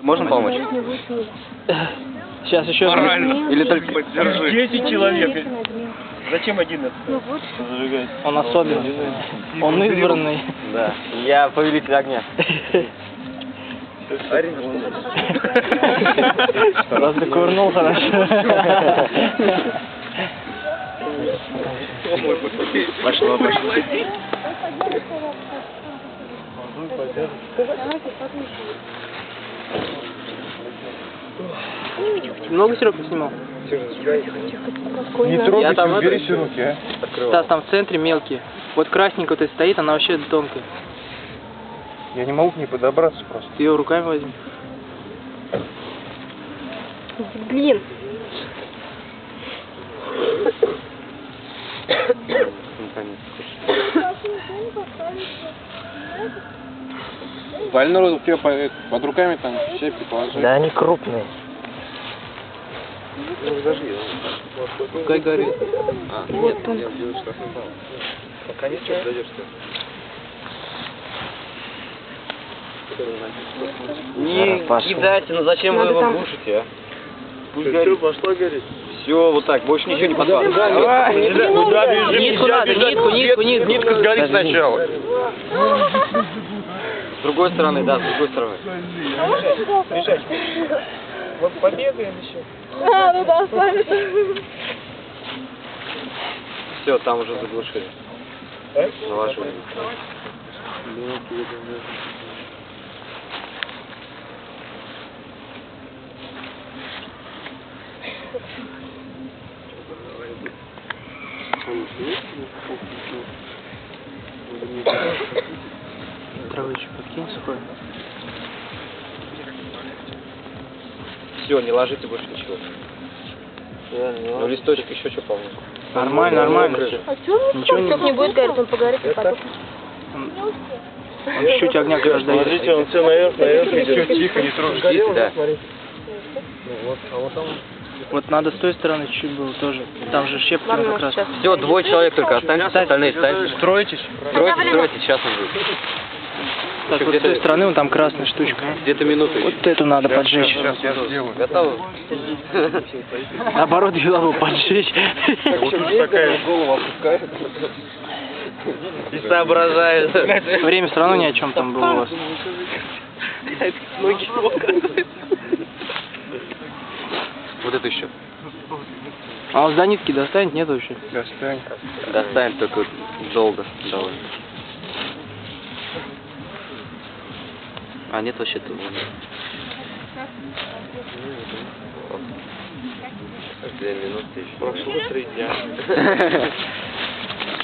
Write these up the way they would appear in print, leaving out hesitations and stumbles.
Можно помочь? Сейчас еще Морально. Или только... 10 человек. Зачем 11? Он особенный. Он избранный. Да. Я повелитель огня. Раз ты курнул, хорошо. Пошло. Много сиропа снимал? Не трогайте, уберите руки, а. Стас, там в центре мелкие. Вот красненькая вот эта стоит, она вообще тонкая. Я не могу к ней подобраться просто. Ты ее руками возьми. Блин. Больной под руками там щепки положи. Да они крупные. Пускай горит. Вот он. Пока не дойдешь. Не кидайте, ну зачем вы Надо его там- глушите, а? Все, пошла гореть. Все, вот так, больше ничего не подвалит. Куда бежим? Нитку надо, нитку. Нитка сгорит сначала. С другой стороны, да, с другой стороны. Вот побегаем еще. Ну да, с вами. Все, там уже заглушили. Заложили. Травы еще подкинь сухой. Все, не ложите больше ничего. Ну, листочек еще что помню. Нормально. А что Ничего не будет гореть, он погорит и потом. Он чуть-чуть огня каждый. Смотрите, он все наверх идет. Тихо, не трогайте. Да. Вот надо с той стороны чуть-чуть было тоже. Там же щепки Ладно, как раз. сейчас. Все, 2 человек только останется, остальные ставьте. Стройтесь. Стройтесь, сейчас он будет. Так, вот с той стороны вон там красная штучка. Где-то минуту еще. Вот эту надо поджечь. Сейчас я сделаю. Готовы? Наоборот, голову поджечь. Вот уж такая голову опускает. И соображает. Время все равно ни о чем там было у вас. Вот это еще. А он за нитки достанет? Нет вообще? Достань. Достанет только долго довольно. А нет вообще-то. 2 минуты еще. Прошло 3 дня.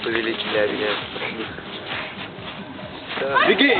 Повелители огня. Беги!